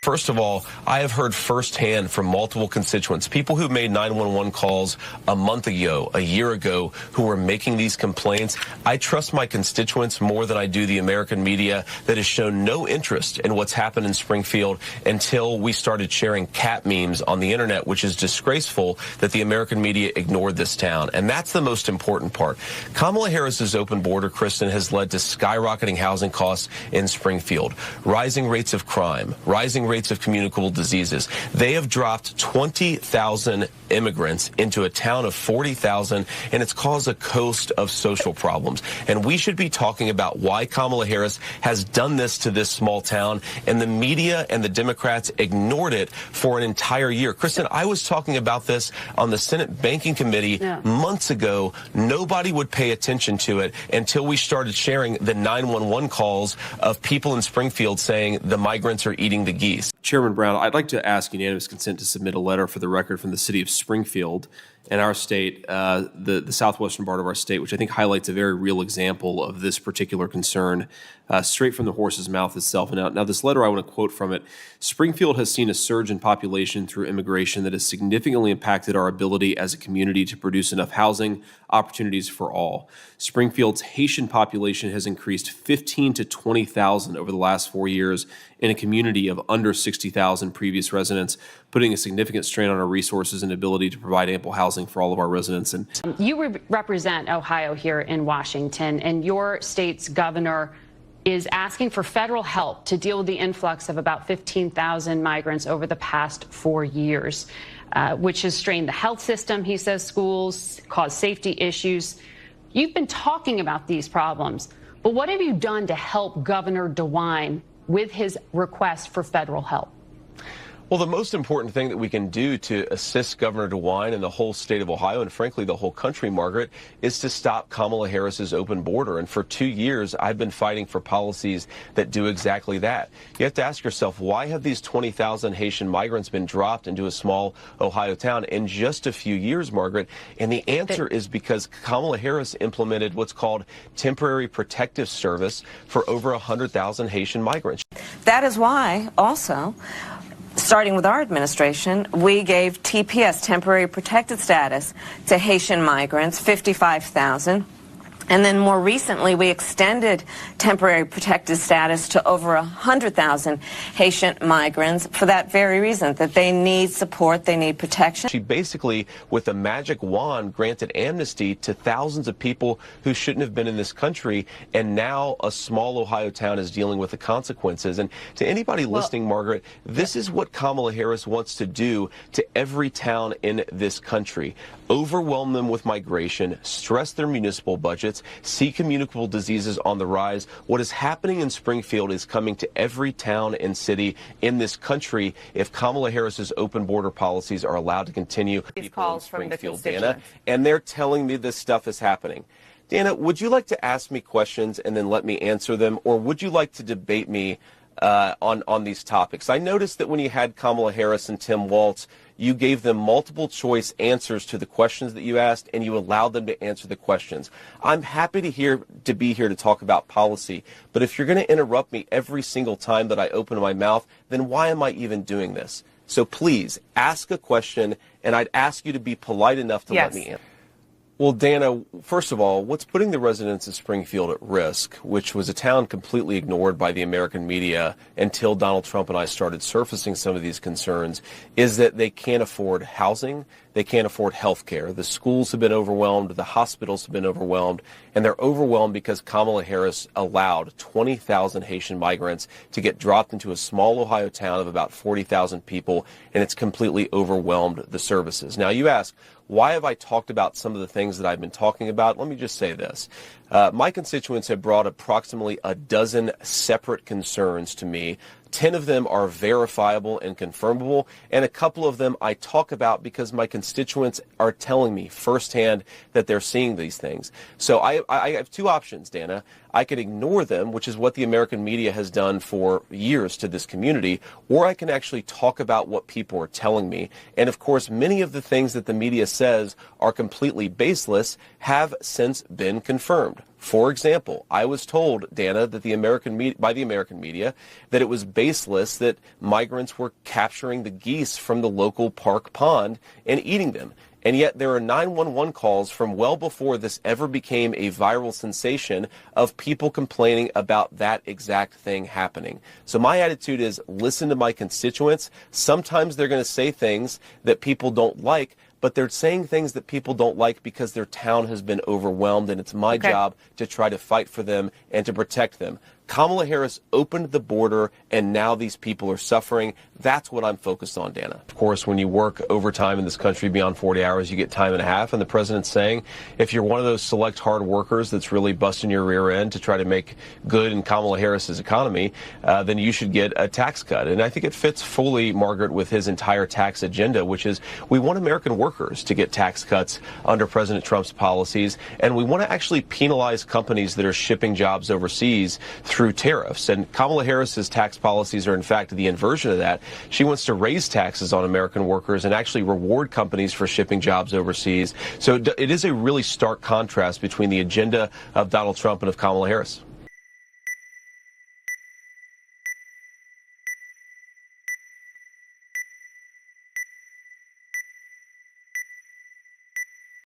First of all, I have heard firsthand from multiple constituents, people who made 911 calls a month ago, a year ago, who were making these complaints. I trust my constituents more than I do the American media that has shown no interest in what's happened in Springfield until we started sharing cat memes on the internet, which is disgraceful that the American media ignored this town. And that's the most important part. Kamala Harris's open border, Kristen, has led to skyrocketing housing costs in Springfield, rising rates of crime, rising rates of communicable diseases. They have dropped 20,000 immigrants into a town of 40,000, and it's caused a host of social problems. And we should be talking about why Kamala Harris has done this to this small town, and the media and the Democrats ignored it for an entire year. Kristen, I was talking about this on the Senate Banking Committee months ago. Nobody would pay attention to it until we started sharing the 911 calls of people in Springfield saying the migrants are eating the geese. Chairman Brown, I'd like to ask unanimous consent to submit a letter for the record from the city of Springfield and our state, the southwestern part of our state, which I think highlights a very real example of this particular concern, straight from the horse's mouth itself. Now, this letter, I want to quote from it. Springfield has seen a surge in population through immigration that has significantly impacted our ability as a community to produce enough housing opportunities for all. Springfield's Haitian population has increased 15 to 20,000 over the last 4 years in a community of under 60,000 previous residents, putting a significant strain on our resources and ability to provide ample housing for all of our residents. And you represent Ohio here in Washington, and your state's governor is asking for federal help to deal with the influx of about 15,000 migrants over the past 4 years, which has strained the health system, he says, schools, caused safety issues. You've been talking about these problems, but what have you done to help Governor DeWine with his request for federal help? Well, the most important thing that we can do to assist Governor DeWine and the whole state of Ohio, and frankly the whole country, Margaret, is to stop Kamala Harris's open border. And for 2 years, I've been fighting for policies that do exactly that. You have to ask yourself, why have these 20,000 Haitian migrants been dropped into a small Ohio town in just a few years, Margaret? And the answer is because Kamala Harris implemented what's called temporary protective service for over 100,000 Haitian migrants. That is why, also, starting with our administration, we gave TPS, temporary protected status, to Haitian migrants, 55,000. And then more recently, we extended temporary protected status to over 100,000 Haitian migrants for that very reason, that they need support, they need protection. She basically, with a magic wand, granted amnesty to thousands of people who shouldn't have been in this country, and now a small Ohio town is dealing with the consequences. And to anybody listening, Margaret, this is what Kamala Harris wants to do to every town in this country. Overwhelm them with migration, stress their municipal budgets, see communicable diseases on the rise. What is happening in Springfield is coming to every town and city in this country if Kamala Harris's open border policies are allowed to continue. These calls from the constituents. Dana, and they're telling me this stuff is happening. Dana, would you like to ask me questions and then let me answer them, or would you like to debate me on these topics? I noticed that when you had Kamala Harris and Tim Walz, you gave them multiple choice answers to the questions that you asked, and you allowed them to answer the questions. I'm happy to be here to talk about policy, but if you're going to interrupt me every single time that I open my mouth, then why am I even doing this? So please ask a question, and I'd ask you to be polite enough to let me answer. Well, Dana, first of all, what's putting the residents of Springfield at risk, which was a town completely ignored by the American media until Donald Trump and I started surfacing some of these concerns, is that they can't afford housing, they can't afford health care. The schools have been overwhelmed, the hospitals have been overwhelmed, and they're overwhelmed because Kamala Harris allowed 20,000 Haitian migrants to get dropped into a small Ohio town of about 40,000 people, and it's completely overwhelmed the services. Now, you ask, why have I talked about some of the things that I've been talking about? Let me just say this. My constituents have brought approximately a dozen separate concerns to me. 10 of them are verifiable and confirmable, and a couple of them I talk about because my constituents are telling me firsthand that they're seeing these things. So I have two options, Dana. I could ignore them, which is what the American media has done for years to this community, or I can actually talk about what people are telling me. And of course, many of the things that the media says are completely baseless have since been confirmed. told. For example, I was told, Dana, that by the American media that it was baseless that migrants were capturing the geese from the local park pond and eating them. And yet there are 911 calls from well before this ever became a viral sensation of people complaining about that exact thing happening. So my attitude is listen to my constituents. Sometimes they're going to say things that people don't like, but they're saying things that people don't like because their town has been overwhelmed, and it's my job to try to fight for them and to protect them. Kamala Harris opened the border, and now these people are suffering. That's what I'm focused on, Dana. Of course, when you work overtime in this country beyond 40 hours, you get time and a half. And the president's saying if you're one of those select hard workers that's really busting your rear end to try to make good in Kamala Harris's economy, then you should get a tax cut. And I think it fits fully, Margaret, with his entire tax agenda, which is we want American workers to get tax cuts under President Trump's policies. And we want to actually penalize companies that are shipping jobs overseas through tariffs. And Kamala Harris's tax policies are, in fact, the inversion of that. She wants to raise taxes on American workers and actually reward companies for shipping jobs overseas. So it is a really stark contrast between the agenda of Donald Trump and of Kamala Harris.